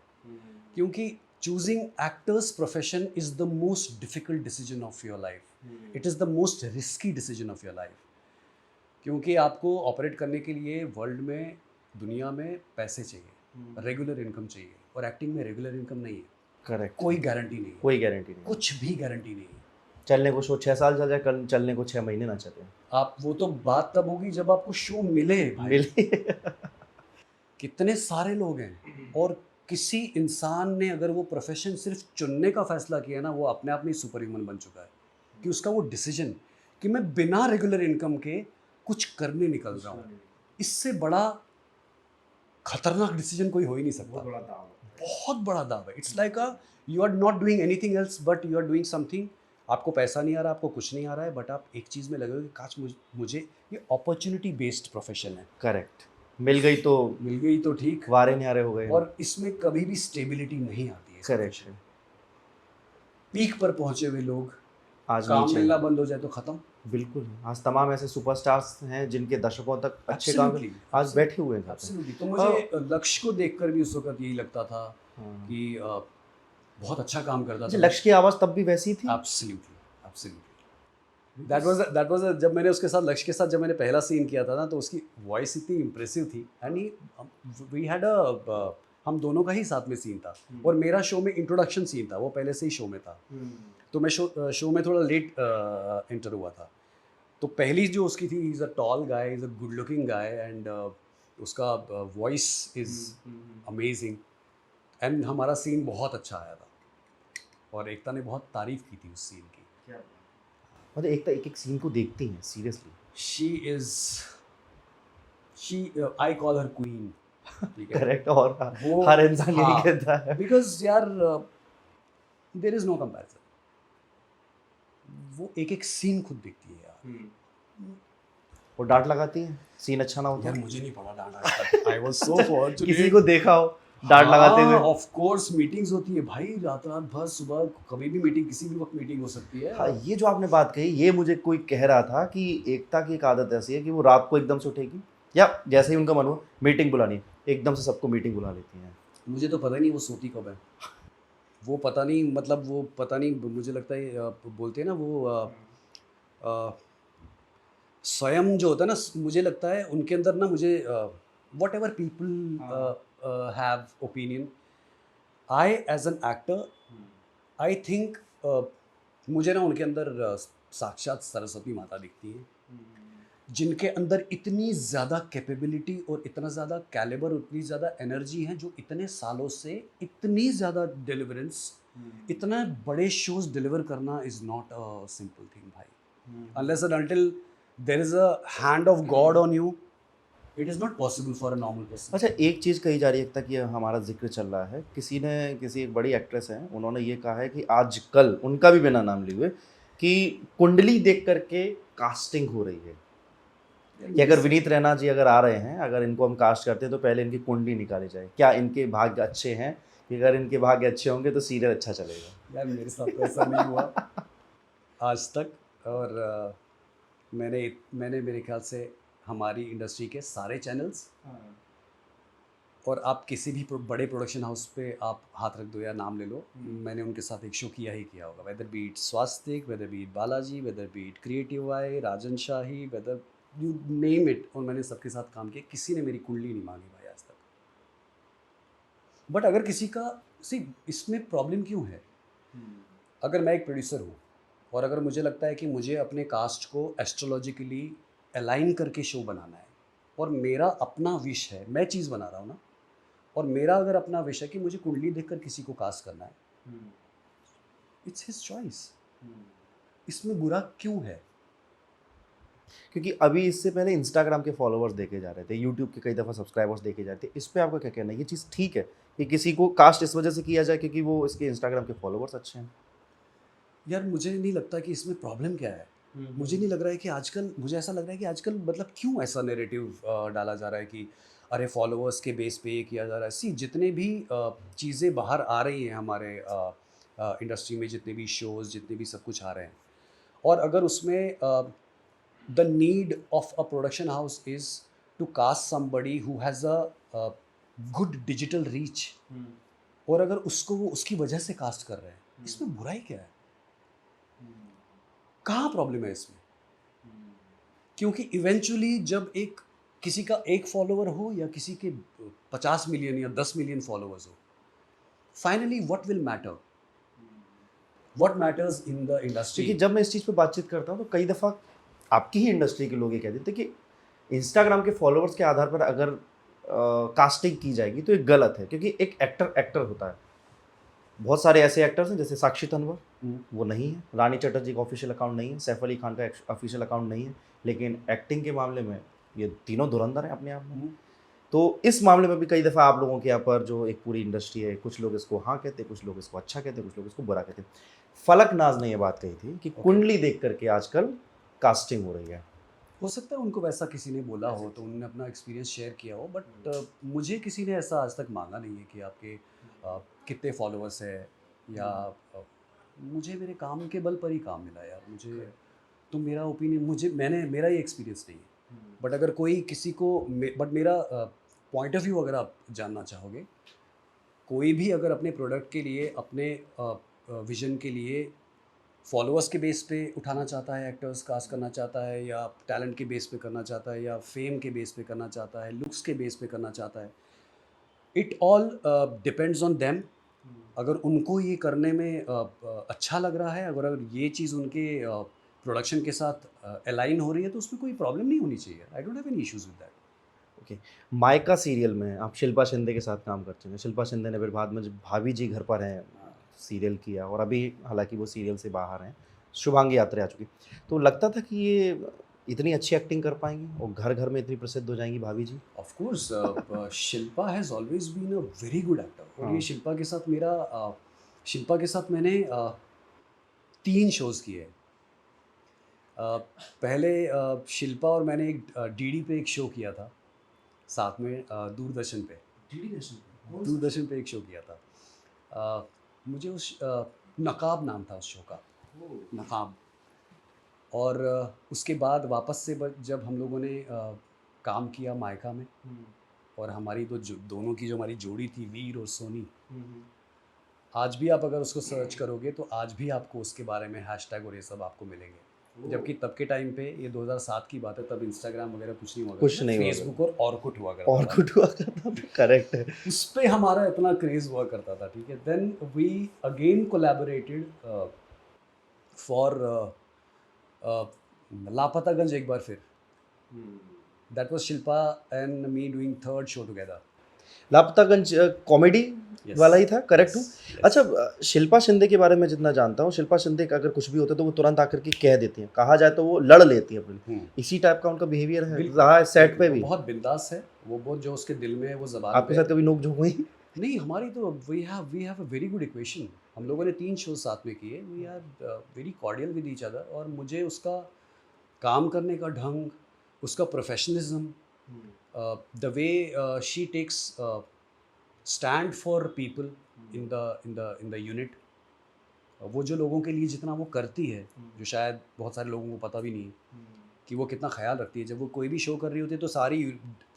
Speaker 2: क्योंकि choosing actors profession is the most difficult decision of your life, it is the most risky decision of your life. क्योंकि आपको ऑपरेट करने के लिए वर्ल्ड में, दुनिया में पैसे चाहिए, रेगुलर इनकम चाहिए, और एक्टिंग में रेगुलर इनकम नहीं है।
Speaker 1: करेक्ट।
Speaker 2: कोई गारंटी नहीं है,
Speaker 1: कोई गारंटी नहीं।
Speaker 2: कुछ भी गारंटी नहीं है।
Speaker 1: चलने को शो 6 साल चल जाए, कल चलने को 6 महीने ना चले।
Speaker 2: आप, वो तो बात तब होगी जब आपको शो मिले भाई।
Speaker 1: मिले।
Speaker 2: कितने सारे लोग हैं, और किसी इंसान ने अगर वो प्रोफेशन सिर्फ चुनने का फैसला किया ना, वो अपने आप में सुपर ह्यूमन बन चुका है। कि उसका वो डिसीजन कि मैं बिना रेगुलर इनकम के कुछ करने निकल रहा हूँ, इससे बड़ा खतरनाक डिसीजन कोई हो ही नहीं सकता। बहुत बड़ा दाव है. It's like you are not doing anything else but you are doing something. आपको पैसा नहीं आ रहा, आपको कुछ नहीं आ रहा है, बट आप एक चीज़ में लगे हो कि काश मुझे ये अपॉर्चुनिटी बेस्ड प्रोफेशन है.
Speaker 1: करेक्ट, मिल गई तो
Speaker 2: मिल गई तो ठीक.
Speaker 1: वारे न्यारे हो गए.
Speaker 2: और इसमें कभी भी स्टेबिलिटी नहीं आती है.
Speaker 1: करेक्ट.
Speaker 2: पीक पर पहुंचे हुए लोग,
Speaker 1: आज
Speaker 2: काम
Speaker 1: नीचे
Speaker 2: मिलना बंद हो जाए तो खत्म.
Speaker 1: बिल्कुल. आज तमाम ऐसे सुपरस्टार्स हैं जिनके दशकों तक अच्छे काम
Speaker 2: Absolutely,
Speaker 1: आज बैठे हुए हैं घर पे.
Speaker 2: Absolutely. तो मुझे लक्ष्य को देखकर भी उस वक्त यही लगता था
Speaker 1: हाँ.
Speaker 2: कि बहुत अच्छा काम करता
Speaker 1: अच्छा,
Speaker 2: था.
Speaker 1: लक्ष्य की आवाज़ तब भी वैसी ही थी.
Speaker 2: Absolutely, absolutely. that was जब मैंने उसके साथ लक्ष्य के साथ जब मैंने पहला सीन किया था ना, तो उसकी वॉइस इतनी इम्प्रेसिव थी. एंड वी हैड हम दोनों का ही साथ में सीन था. और मेरा शो में इंट्रोडक्शन सीन था, वो पहले से ही शो में था. तो मैं शो में थोड़ा लेट एंटर हुआ था. तो पहली जो उसकी थी, is a tall guy, is a good looking guy, and उसका वॉइस इज़ अमेजिंग. एंड हमारा सीन बहुत अच्छा आया था और एकता ने बहुत तारीफ़ की थी उस सीन की.
Speaker 1: मतलब एक एक सीन को देखती हैं seriously.
Speaker 2: She I call her queen.
Speaker 1: Correct. और
Speaker 2: वो
Speaker 1: हर इंसान यही
Speaker 2: हाँ,
Speaker 1: कहता है.
Speaker 2: बिकॉज यार देयर इज़ नो कंपैरिजन. वो एक एक सीन खुद देखती है यार.
Speaker 1: वो डांट लगाती हैं सीन अच्छा ना होता.
Speaker 2: यार मुझे नहीं पड़ा डांट. I was so fortunate.
Speaker 1: किसी को देखा हो डांट लगाते हुए.
Speaker 2: ऑफ कोर्स मीटिंग्स होती है भाई, रात रात भर, सुबह कभी भी मीटिंग, किसी भी वक्त मीटिंग हो सकती है.
Speaker 1: हाँ, ये जो आपने बात कही, ये मुझे कोई कह रहा था कि एकता की एक आदत ऐसी है कि वो रात को एकदम से उठेगी या जैसे ही उनका मन हो मीटिंग बुलानी, एकदम से सबको मीटिंग बुला लेती हैं.
Speaker 2: मुझे तो पता ही नहीं वो सोती कब है. वो पता नहीं, मतलब वो पता नहीं, मुझे लगता है बोलते हैं ना वो स्वयं जो होता है ना, मुझे लगता है उनके अंदर ना, मुझे whatever people have opinion, I as an actor I think मुझे ना उनके अंदर साक्षात सरस्वती माता दिखती है, जिनके अंदर इतनी ज़्यादा कैपेबिलिटी और इतना ज़्यादा कैलिबर, उतनी ज़्यादा एनर्जी है, जो इतने सालों से इतनी ज़्यादा डिलीवरेंस, इतना बड़े शोज डिलीवर करना is not a simple thing भाई. Unless and until there is a hand of God on you, it is not possible for a normal person.
Speaker 1: अच्छा, एक चीज़ कही जा रही है एकता कि हमारा जिक्र चल रहा है, किसी एक बड़ी एक्ट्रेस हैं, उन्होंने ये कहा है कि आजकल उनका भी बिना नाम लिए हुए कि कुंडली देख करके कास्टिंग हो रही है कि अगर विनीत रैना जी अगर आ रहे हैं, अगर इनको हम कास्ट करते हैं तो पहले इनकी कुंडली निकाली जाए. क्या इनके भाग्य अच्छे हैं कि अगर इनके भाग्य अच्छे होंगे तो सीरियल अच्छा चलेगा?
Speaker 2: यार मेरे साथ तो ऐसा नहीं हुआ आज तक. और मैंने मेरे ख्याल से हमारी इंडस्ट्री के सारे चैनल्स, और आप किसी भी बड़े प्रोडक्शन हाउस पे आप हाथ रख दो या नाम ले लो, मैंने उनके साथ एक शो किया ही किया होगा. Whether be it Swastik, whether be it Balaji, whether be it Creative Eye, Rajan Shahi, whether you name it, और मैंने सबके साथ काम किया. किसी ने मेरी कुंडली नहीं मांगी भाई आज तक. बट अगर किसी का, इसमें प्रॉब्लम क्यों है? अगर मैं एक प्रोड्यूसर हूँ और अगर मुझे लगता है कि मुझे अपने कास्ट को एस्ट्रोलॉजिकली अलाइन करके शो बनाना है, और मेरा अपना विश है, मैं चीज़ बना रहा हूँ ना, और मेरा अगर अपना विश है कि मुझे कुंडली देखकर किसी को कास्ट करना है, इट्स हिज चॉइस. इसमें बुरा क्यों है?
Speaker 1: क्योंकि अभी इससे पहले इंस्टाग्राम के फॉलोअर्स देखे जा रहे थे, यूट्यूब के कई दफ़ा सब्सक्राइबर्स देखे जाते थे. इस पे आपका क्या कहना है? ये चीज़ ठीक है कि किसी को कास्ट इस वजह से किया जाए क्योंकि वो इसके इंस्टाग्राम के फॉलोअर्स अच्छे हैं?
Speaker 2: यार मुझे नहीं लगता कि इसमें प्रॉब्लम क्या है. मुझे नहीं लग रहा है कि आजकल, मुझे ऐसा लग रहा है कि आजकल मतलब क्यों ऐसा नैरेटिव डाला जा रहा है कि अरे फॉलोअर्स के बेस पे ये किया जा रहा है. जितने भी चीज़ें बाहर आ रही हैं हमारे इंडस्ट्री में, जितने भी शोज़, जितने भी सब कुछ आ रहे हैं, और अगर उसमें the need of a production house is to cast somebody who has a good digital reach, और अगर उसको वो उसकी वजह से कास्ट कर रहे हैं, इसमें बुराई क्या है? कहाँ प्रॉब्लम है इसमें? क्योंकि इवेंचुअली जब किसी का एक फॉलोअर हो या किसी के 50 मिलियन या 10 मिलियन फॉलोअर्स हो, finally what will matter? What matters in the industry?
Speaker 1: क्योंकि जब मैं इस चीज़ पे बातचीत करता हूँ तो कई दफ़ा आपकी ही इंडस्ट्री के लोग ये कहते थे कि इंस्टाग्राम के फॉलोअर्स के आधार पर अगर कास्टिंग की जाएगी तो ये गलत है, क्योंकि एक एक्टर होता है. बहुत सारे ऐसे एक्टर्स हैं जैसे साक्षी तन्वर, वो नहीं है. रानी चटर्जी का ऑफिशियल अकाउंट नहीं है. सैफ अली खान का ऑफिशियल अकाउंट नहीं है. लेकिन एक्टिंग के मामले में ये तीनों धुरंधर हैं अपने आप में. तो इस मामले में भी कई दफ़ा आप लोगों के यहाँ पर जो एक पूरी इंडस्ट्री है, कुछ लोग इसको हाँ कहते हैं, कुछ लोग इसको अच्छा कहते हैं, कुछ लोग इसको बुरा कहते हैं। फलक नाज़ ने ये बात कही थी कि
Speaker 2: ओके।
Speaker 1: कुंडली देख कर के आजकल कास्टिंग हो रही है।
Speaker 2: हो सकता है उनको वैसा किसी ने बोला हो तो उन्होंने अपना एक्सपीरियंस शेयर किया हो, बट मुझे किसी ने ऐसा आज तक मांगा नहीं है कि आपके कितने फॉलोअर्स है या मुझे मेरे काम के बल पर ही काम मिला यार। मुझे तो मेरा ओपिनियन, मुझे मैंने मेरा ये एक्सपीरियंस नहीं है। बट अगर कोई किसी को बट मेरा पॉइंट ऑफ व्यू अगर आप जानना चाहोगे, कोई भी अगर अपने प्रोडक्ट के लिए अपने विजन के लिए फॉलोअर्स के बेस पे उठाना चाहता है, एक्टर्स कास्ट करना चाहता है, या टैलेंट के बेस पे करना चाहता है, या फेम के बेस पे करना चाहता है, लुक्स के बेस पे करना चाहता है, it all depends on them. अगर उनको ये करने में अच्छा लग रहा है, अगर ये चीज़ उनके प्रोडक्शन के साथ अलाइन हो रही है, तो उसमें कोई प्रॉब्लम नहीं होनी चाहिए। I don't have any issues with that.
Speaker 1: Okay. मायका सीरियल में आप शिल्पा शिंदे के साथ काम करते हैं। शिल्पा शिंदे ने फिर बाद में जब भाभी जी घर पर हैं सीरियल किया और अभी हालाँकि वो सीरियल से बाहर हैं। शुभांगी यात्रा आ चुकी। तो लगता था कि ये इतनी अच्छी एक्टिंग कर पाएँगी और घर-घर में इतनी प्रसिद्ध हो जाएँगी भाभी जी?
Speaker 2: Of course Shilpa has always been a very good actor. और
Speaker 1: हाँ।
Speaker 2: ये शिल्पा के साथ मैंने 3 शोज़ किए हैं। पहले शिल्पा और मैंने एक डीडी पे एक शो किया था साथ में, दूरदर्शन पे। दूरदर्शन पे एक शो किया था। मुझे उस नकाब नाम था उस शो का, नकाब। और उसके बाद वापस से जब हम लोगों ने काम किया मायका में, और हमारी तो दोनों की जो हमारी जोड़ी थी, वीर और सोनी, आज भी आप अगर उसको सर्च करोगे तो आज भी आपको उसके बारे में हैशटैग और ये सब आपको मिलेंगे। जबकि तब के टाइम पे, ये 2007 की बात है, तब इंस्टाग्राम वगैरह कुछ नहीं हुआ
Speaker 1: कुछ
Speaker 2: करता था,
Speaker 1: नहीं हुआ
Speaker 2: फेसबुक और ऑरकुट हुआ करता
Speaker 1: और
Speaker 2: था।
Speaker 1: कुछ हुआ करता था, करेक्ट है।
Speaker 2: उस पे हमारा इतना क्रेज हुआ करता था, ठीक है। Then we again collaborated for Lapataganj एक बार फिर। That was Shilpa and me doing third show together.
Speaker 1: Lapataganj comedy
Speaker 2: Yes,
Speaker 1: वाला ही था, करेक्ट हूँ?
Speaker 2: yes, yes.
Speaker 1: अच्छा शिल्पा शिंदे के बारे में जितना जानता हूँ, शिल्पा शिंदे का अगर कुछ भी होता है तो वो तुरंत आकर के कह देती हैं। कहा जाए तो वो लड़ लेती हैं अपनी। इसी टाइप का उनका बिहेवियर है
Speaker 2: बिल्कुल,
Speaker 1: रहा है सेट पे
Speaker 2: वो
Speaker 1: भी?
Speaker 2: बहुत बिंदास है। वो बहुत जो उसके दिल में है वो ज़बान
Speaker 1: आपके
Speaker 2: पे
Speaker 1: साथ
Speaker 2: है।
Speaker 1: कभी नोक-झोंक हुई?
Speaker 2: नहीं, हमारी तो we have a very good equation. हम लोगों ने 3 शोज़ साथ में किए। We are very cordial with each other. और मुझे उसका काम करने का ढंग, उसका professionalism, the way she takes stand for people in the unit, वो जो लोगों के लिए जितना वो करती है, जो शायद बहुत सारे लोगों को पता भी नहीं है कि वो कितना ख्याल रखती है। जब वो कोई भी शो कर रही होती है तो सारी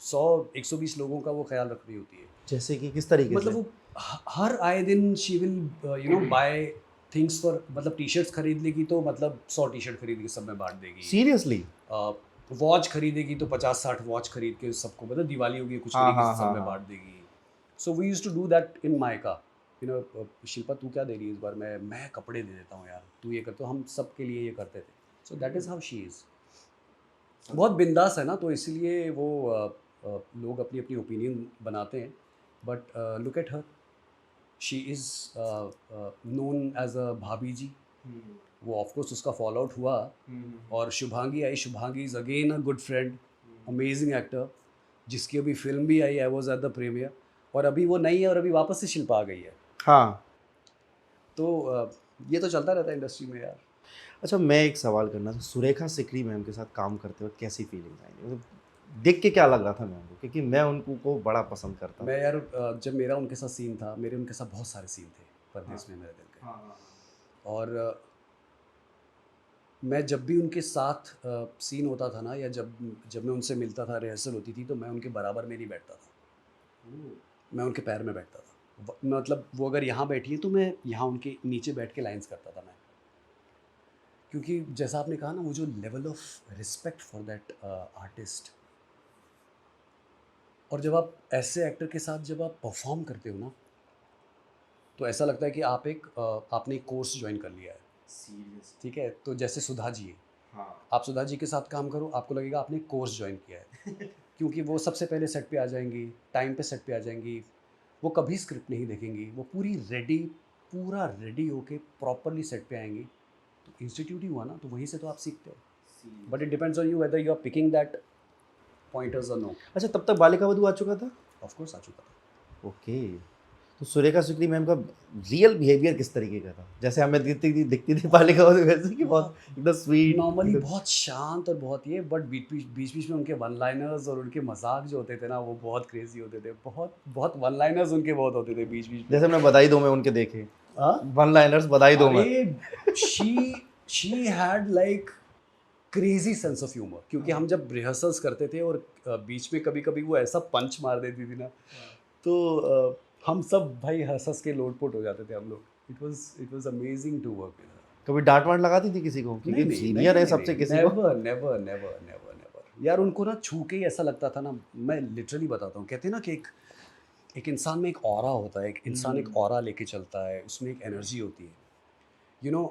Speaker 2: 100-120 लोगों का वो ख्याल रख रही होती है।
Speaker 1: जैसे कि किस तरीके
Speaker 2: मतलब
Speaker 1: से?
Speaker 2: वो हर आए दिन she will buy things for, मतलब टी शर्ट्स खरीद लेगी तो मतलब 100 टी शर्ट खरीद के सब में बांट देगी।
Speaker 1: सीरियसली?
Speaker 2: वॉच खरीदेगी तो 50-60 वॉच खरीद के सबको, मतलब दिवाली होगी कुछ
Speaker 1: हाँ,
Speaker 2: करेगी
Speaker 1: हाँ,
Speaker 2: सब
Speaker 1: हाँ,
Speaker 2: में
Speaker 1: हाँ।
Speaker 2: बांट देगी। So we used to do that in Maayka. Shilpa तू क्या दे रही है इस बार? मैं कपड़े दे देता हूँ यार, तू ये कर। तो हम सब के लिए ये करते थे। सो that is how she is. बहुत बिंदास है ना, तो इसीलिए वो लोग अपनी अपनी ओपिनियन बनाते हैं। But look at her, she is known as a bhabhi ji. वो ऑफ कोर्स उसका फॉल आउट हुआ, और शुभांगी आई। Shubhangi is again a good friend, amazing actor, जिसकी अभी फिल्म भी आई, I was at the premiere. और अभी वो नहीं है, और अभी वापस से शिल्पा आ गई है।
Speaker 1: हाँ।
Speaker 2: तो ये तो चलता रहता है इंडस्ट्री में यार।
Speaker 1: अच्छा मैं एक सवाल करना था, सुरेखा सिकरी मैम के साथ काम करते वक़्त कैसी फीलिंग्स आई? मतलब देख के क्या लग रहा था मैम को? क्योंकि मैं उनको को बड़ा पसंद करता हूँ।
Speaker 2: मैं यार जब मेरा उनके साथ सीन था, मेरे उनके साथ बहुत सारे सीन थे परदेश में मेरे दिल के।
Speaker 1: हाँ, हाँ,
Speaker 2: और मैं जब भी उनके साथ सीन होता था ना, या जब जब मैं उनसे मिलता था, रिहर्सल होती थी, तो मैं उनके बराबर में नहीं बैठता था। मैं उनके पैर में बैठता था। मतलब वो अगर यहाँ बैठी है तो मैं यहाँ उनके नीचे बैठ के लाइंस करता था मैं। क्योंकि जैसा आपने कहा ना, वो जो level of respect for that artist, और जब आप ऐसे एक्टर के साथ जब आप परफॉर्म करते हो ना, तो ऐसा लगता है कि आपने एक कोर्स ज्वाइन कर लिया है।
Speaker 1: सीरियस।
Speaker 2: ठीक है, तो जैसे सुधा जी है,
Speaker 1: हाँ।
Speaker 2: आप सुधा जी के साथ काम करो, आपको लगेगा आपने कोर्स ज्वाइन किया है। क्योंकि वो सबसे पहले सेट पे आ जाएंगी, टाइम पे सेट पे आ जाएंगी। वो कभी स्क्रिप्ट नहीं देखेंगी, वो पूरा रेडी होके प्रॉपरली सेट पे आएंगी। तो इंस्टीट्यूट ही हुआ ना, तो वहीं से तो आप सीखते हो। But it depends on you whether you are picking that pointers और नो।
Speaker 1: अच्छा, तब तक बालिका वधू आ चुका था?
Speaker 2: ऑफ कोर्स आ चुका था।
Speaker 1: ओके। तो सुरेखा शुक्ली मैम का रियल बिहेवियर किस तरीके का था? जैसे हमें दिखती थी बालिका वधू वैसे कि बहुत एकदम स्वीट,
Speaker 2: नॉर्मली बहुत शांत और बहुत ये, बट बीच बीच में उनके वन लाइनर्स और उनके मजाक जो होते थे ना, वो बहुत क्रेजी होते थे। बहुत बहुत वन लाइनर्स उनके बहुत होते थे बीच बीच में।
Speaker 1: जैसे मैं बधाई दो में उनके देखे
Speaker 2: हाँ?
Speaker 1: वन लाइनर्स, बधाई दो में।
Speaker 2: अरे she had like crazy sense of humour, क्योंकि हम जब रिहर्सल्स करते थे और बीच में कभी कभी वो ऐसा पंच मार देती थी ना, तो हम सब भाई हंस हंस के लोटपोट हो जाते थे हम लोग। It was amazing to work with her.
Speaker 1: कभी डांट वांट लगाती थी किसी को? क्योंकि सीनियर है सबसे, किसी को
Speaker 2: never never never never never यार। उनको ना छू के ही ऐसा लगता था ना, मैं लिटरली बताता हूँ, कहते हैं ना कि एक इंसान में एक ऑरा होता है, एक इंसान एक ऑरा लेके चलता है, उसमें एक एनर्जी होती है। यू नो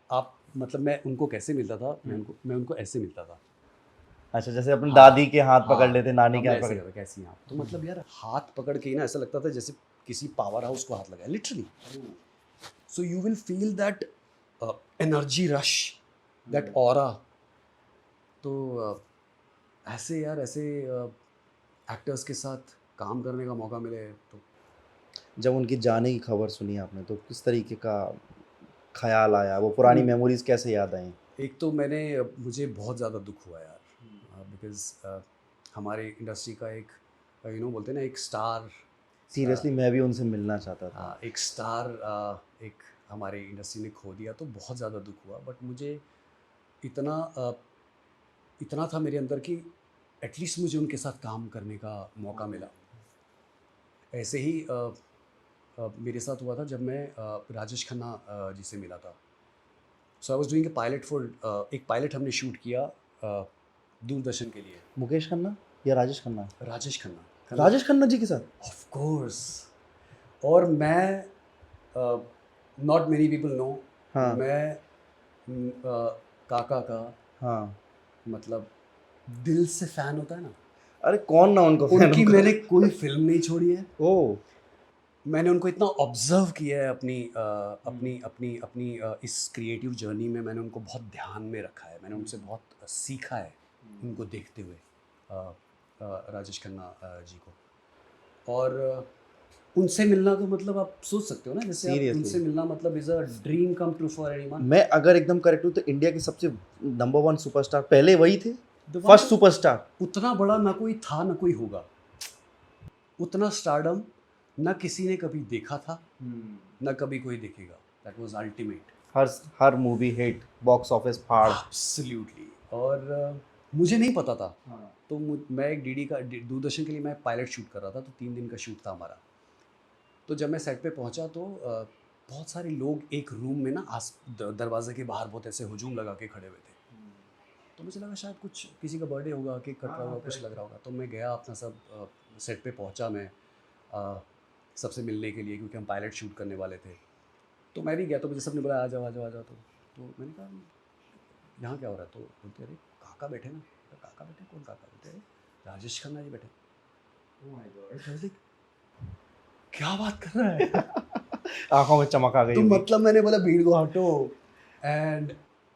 Speaker 2: आप मतलब मैं उनको कैसे मिलता था, मैं उनको ऐसे मिलता था।
Speaker 1: अच्छा, जैसे अपनी दादी के हाथ पकड़
Speaker 2: हाँ,
Speaker 1: लेते, नानी
Speaker 2: अब
Speaker 1: के
Speaker 2: मैं
Speaker 1: हाथ
Speaker 2: ऐसे
Speaker 1: पकड़।
Speaker 2: करता, कैसी हैं आप, तो मतलब यार हाथ पकड़ के ही ना ऐसा लगता था जैसे किसी पावर हाउस को हाथ लगाया, literally. So you will feel that energy rush, that aura. तो ऐसे यार, ऐसे एक्टर्स के साथ काम करने का मौका मिले तो
Speaker 1: जब उनकी जाने की खबर सुनी आपने तो किस तरीके का ख्याल आया? वो पुरानी मेमोरीज कैसे याद आई?
Speaker 2: एक तो मुझे बहुत ज़्यादा दुख हुआ यार, बिकॉज हमारे इंडस्ट्री का एक बोलते हैं ना, एक स्टार।
Speaker 1: सीरियसली मैं भी उनसे मिलना चाहता था।
Speaker 2: हाँ, एक स्टार एक हमारे इंडस्ट्री ने खो दिया, तो बहुत ज़्यादा दुख हुआ। बट मुझे इतना इतना था मेरे अंदर कि एटलीस्ट मुझे उनके साथ काम करने का मौका मिला। ऐसे ही मेरे साथ हुआ था जब मैं राजेश खन्ना जी से मिला था। So I was doing a pilot for एक पायलट हमने शूट किया दूरदर्शन के लिए।
Speaker 1: मुकेश खन्ना या राजेश खन्ना?
Speaker 2: राजेश खन्ना,
Speaker 1: राजेश खन्ना जी के साथ?
Speaker 2: Of course. और मैं नॉट मेनी पीपल नो,
Speaker 1: हाँ।
Speaker 2: मैं काका का
Speaker 1: हाँ।
Speaker 2: मतलब दिल से फैन होता है ना,
Speaker 1: अरे कौन ना उनको fan
Speaker 2: उनकी
Speaker 1: होगा?
Speaker 2: मैंने कोई फिल्म नहीं छोड़ी है।
Speaker 1: ओ,
Speaker 2: मैंने उनको इतना ऑब्जर्व किया है अपनी अपनी अपनी अपनी इस क्रिएटिव जर्नी में। मैंने उनको बहुत ध्यान में रखा है, मैंने उनसे बहुत सीखा है उनको देखते हुए, राजेश खन्ना जी को। और उनसे मिलना तो मतलब आप सोच सकते हो ना, जैसे आप
Speaker 1: Seriously.
Speaker 2: उनसे मिलना मतलब is a dream come true for anyone.
Speaker 1: मैं अगर एकदम करेक्ट हूँ तो इंडिया के सबसे नंबर 1 सुपरस्टार पहले वही थे,
Speaker 2: The one-
Speaker 1: फर्स्ट सुपरस्टार।
Speaker 2: उतना बड़ा ना कोई था ना कोई होगा, उतना स्टारडम ना किसी ने कभी देखा था, ना कभी कोई देखेगा। That was ultimate.
Speaker 1: Her movie hit, box office फाड़।
Speaker 2: एब्सोल्युटली। और मुझे नहीं पता था। तो मैं एक डीडी का दूरदर्शन के लिए मैं पायलट शूट कर रहा था, तो 3 दिन का शूट था हमारा। तो जब मैं सेट पे पहुंचा तो बहुत सारे लोग एक रूम में ना दरवाजे के बाहर बहुत ऐसे हुजूम लगा के खड़े हुए थे। तो मुझे लगा शायद कुछ किसी का बर्थडे होगा, केक कट रहा होगा, कुछ लग रहा होगा। तो मैं गया अपना सब सेट पे पहुंचा मैं सबसे मिलने के लिए, क्योंकि हम पायलट शूट करने वाले थे। तो मैं भी गया, तो मुझे सबने बोला आ जाओ आ जाओ आ जाओ। तो मैंने कहा यहाँ क्या हो रहा है? तो बोलते अरे काका बैठे ना। काका बैठे? कौन काका? बोलते अरे राजेश खन्ना जी बैठे। ओह माय गॉड, क्या बात कर रहा है?
Speaker 1: आंखों में चमक आ गई
Speaker 2: तो
Speaker 1: होगी।
Speaker 2: मतलब मैंने बोला भीड़ को हटो, and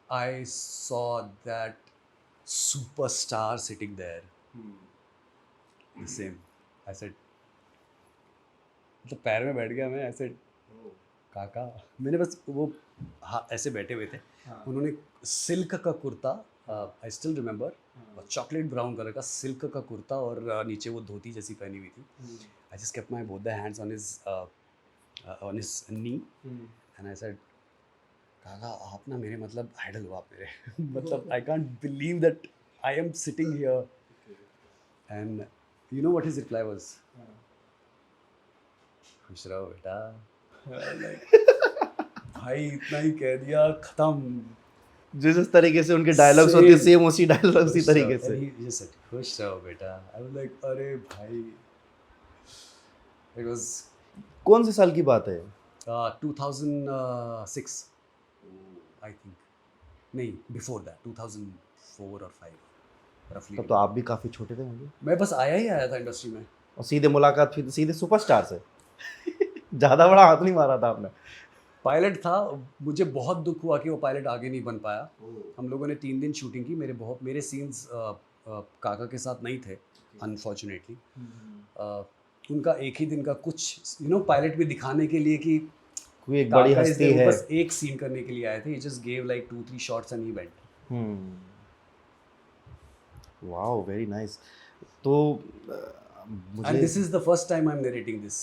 Speaker 2: I saw that superstar sitting there. Same I said, मतलब पैर में बैठ गया मैं ऐसे। काका, मैंने बस वो हाँ ऐसे बैठे हुए थे। उन्होंने सिल्क का kurta, I still remember, chocolate brown colour का सिल्क का कुर्ता और नीचे वो धोती जैसी पहनी हुई थी। I just kept my both the hands on his knee and I said, काका आप ना मेरे मतलब आइडल हो आप मेरे। मतलब I can't believe that I am sitting here. And you know what his reply was? खुश रहो बेटा। भाई इतना ही कह दिया, खत्म।
Speaker 1: जिस तरीके से उनके डायलॉग्स होते हैं सेम उसी डायलॉग उसी तरीके से।
Speaker 2: खुश रहो बेटा। आई वाज लाइक अरे भाई, इट वाज
Speaker 1: कौन से साल की बात है?
Speaker 2: 2006 आई थिंक, नहीं बिफोर दैट 2004 और 5 रफली।
Speaker 1: तब तो आप भी काफी छोटे थे होंगे।
Speaker 2: मैं बस आया था इंडस्ट्री में,
Speaker 1: और सीधे मुलाकात फिर सीधे सुपरस्टार से। ज्यादा बड़ा हाथ नहीं मारा था आपने।
Speaker 2: पायलट था। मुझे बहुत दुख हुआ कि वो पायलट आगे नहीं बन पाया। हम लोगों ने 3 दिन शूटिंग की, मेरे सीन्स काका के साथ नहीं थे अनफॉर्चुनेटली। उनका एक ही दिन का कुछ पायलट में दिखाने के लिए कि
Speaker 1: कोई एक बड़ी
Speaker 2: काका इस
Speaker 1: हस्ती
Speaker 2: दिन
Speaker 1: है।
Speaker 2: बस एक सीन करने के लिए आए थे। He just gave like 2-3 shots and he went.
Speaker 1: Wow, very nice. तो
Speaker 2: एंड
Speaker 1: मुझे
Speaker 2: this is the first time I am narrating this.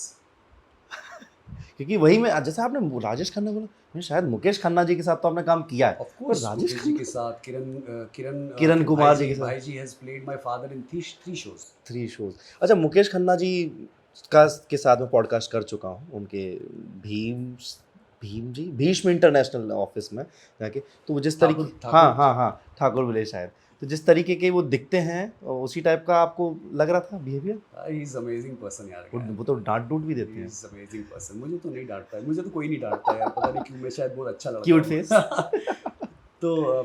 Speaker 1: क्योंकि वही मैं, जैसे आपने राजेश खन्ना बोला, मैंने शायद मुकेश खन्ना जी के साथ तो आपने काम किया है,
Speaker 2: ऑफ
Speaker 1: पर
Speaker 2: कोर्स
Speaker 1: राजेश
Speaker 2: मुकेश जी
Speaker 1: खन्ना
Speaker 2: के साथ
Speaker 1: किरण कुमार जी के साथ
Speaker 2: bhai ji has played my father in 3 shows.
Speaker 1: 3 shows. अच्छा, मुकेश खन्ना जी के साथ मैं पॉडकास्ट कर चुका हूँ, उनके भीम जी भीष्म इंटरनेशनल ऑफिस में जाके। तो वो जिस तरीके, हाँ ठाकुर बोले शायद, तो जिस तरीके के वो दिखते हैं उसी टाइप का आपको लग रहा था behaviour?
Speaker 2: He is amazing person यार।
Speaker 1: वो तो डांट डूट भी देते
Speaker 2: ही
Speaker 1: हैं।
Speaker 2: Is amazing person. मुझे तो नहीं डांटता है, मुझे तो कोई नहीं डांटता है यार, पता नहीं क्यों, मैं शायद बहुत अच्छा लड़का
Speaker 1: क्यूट
Speaker 2: हूँ।
Speaker 1: फेस।
Speaker 2: तो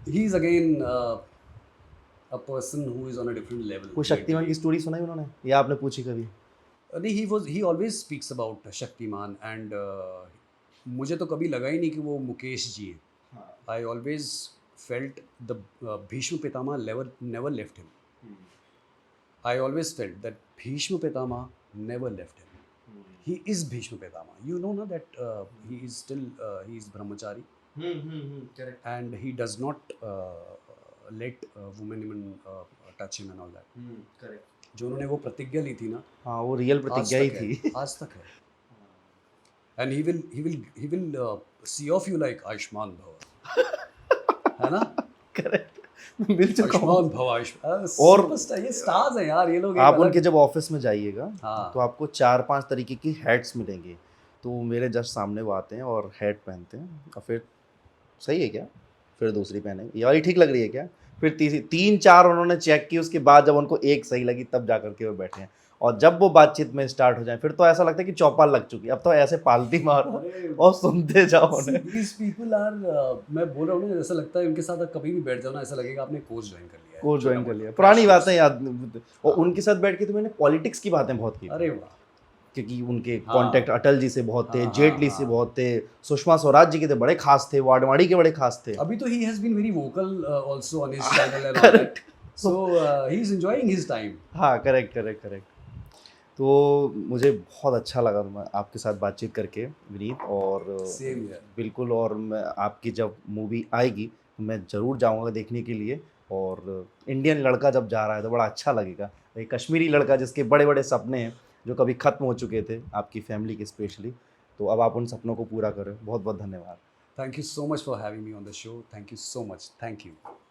Speaker 2: he is again a person who is on a different level.
Speaker 1: कोई शक्तिमान की स्टोरी सुनाई उन्होंने या आपने पूछी कभी?
Speaker 2: नहीं, ही always speaks about Shaktimaan and मुझे तो कभी लगा ही नहीं कि वो मुकेश जी हैं। I always felt the Bhishma Pitamah never left him. I always felt that Bhishma Pitama never left him. He is Bhishma Pitama. You know na that he is still he is brahmachari.
Speaker 1: Correct.
Speaker 2: And he does not let women even touch him and all that.
Speaker 1: Correct.
Speaker 2: जो उन्होंने वो प्रतिज्ञा ली थी ना,
Speaker 1: हाँ, वो real प्रतिज्ञा ही थी।
Speaker 2: आज तक है। And he will see off you like Ayushman Bhava, है ना?
Speaker 1: करेक्ट, मिल चुका हूँ।
Speaker 2: आयुष्मान भव आयुष्मान।
Speaker 1: और
Speaker 2: सुपरस्टार, ये स्टार्स हैं यार, ये लोग एक
Speaker 1: आप
Speaker 2: अलग-
Speaker 1: उनके जब ऑफिस में जाइएगा
Speaker 2: हाँ।
Speaker 1: तो आपको 4-5 तरीके की हैट्स मिलेंगे। तो मेरे जस्ट सामने वो आते हैं और हैट पहनते हैं, और फिर सही है क्या, फिर दूसरी पहने, ये वाली ठीक लग रही है क्या, फिर तीसरी, 3-4 उन्होंने चेक की, उसके बाद जब उनको एक सही लगी तब जा करके वो बैठे हैं। और जब वो बातचीत में स्टार्ट हो जाए फिर तो ऐसा लगता है कि चौपाल लग चुकी है, अब तो ऐसे पालती मारो
Speaker 2: अरे,
Speaker 1: और सुनते जाओ उन्हें।
Speaker 2: these people are, मैं बोल रहा हूँ ना, ऐसा लगता है उनके साथ कभी भी बैठ जाओ ना, ऐसा लगेगा आपने कोर्स ज्वाइन कर लिया है।
Speaker 1: कोर्स ज्वाइन कर
Speaker 2: छोटा
Speaker 1: लिया,
Speaker 2: मोटा
Speaker 1: पुरानी
Speaker 2: crash
Speaker 1: बातें याद। और उनके साथ बैठ के तो मैंने पॉलिटिक्स की बातें बहुत की,
Speaker 2: course। अरे वाह।
Speaker 1: क्योंकि उनके
Speaker 2: हाँ।
Speaker 1: कांटेक्ट अटल जी से बहुत थे,
Speaker 2: हाँ,
Speaker 1: जेटली
Speaker 2: हाँ,
Speaker 1: से
Speaker 2: हाँ।
Speaker 1: बहुत थे, सुषमा स्वराज जी के तो बड़े खास थे, वो आडवाणी के बड़े खास थे।
Speaker 2: अभी तो he has been very vocal also on his channel and all that. So he is enjoying his time.
Speaker 1: हाँ, करेक्ट। तो मुझे बहुत अच्छा लगा आपके साथ बातचीत करके विनीत, और
Speaker 2: Same here.
Speaker 1: बिल्कुल, और मैं आपकी जब मूवी आएगी तो मैं ज़रूर जाऊंगा देखने के लिए। और इंडियन लड़का जब जा रहा है तो बड़ा अच्छा लगेगा, एक कश्मीरी लड़का जिसके बड़े बड़े सपने हैं जो कभी ख़त्म हो चुके थे आपकी फैमिली के स्पेशली, तो अब आप उन सपनों को पूरा करें। बहुत बहुत धन्यवाद।
Speaker 2: Thank you so much for having me on the show. Thank you so much. Thank you.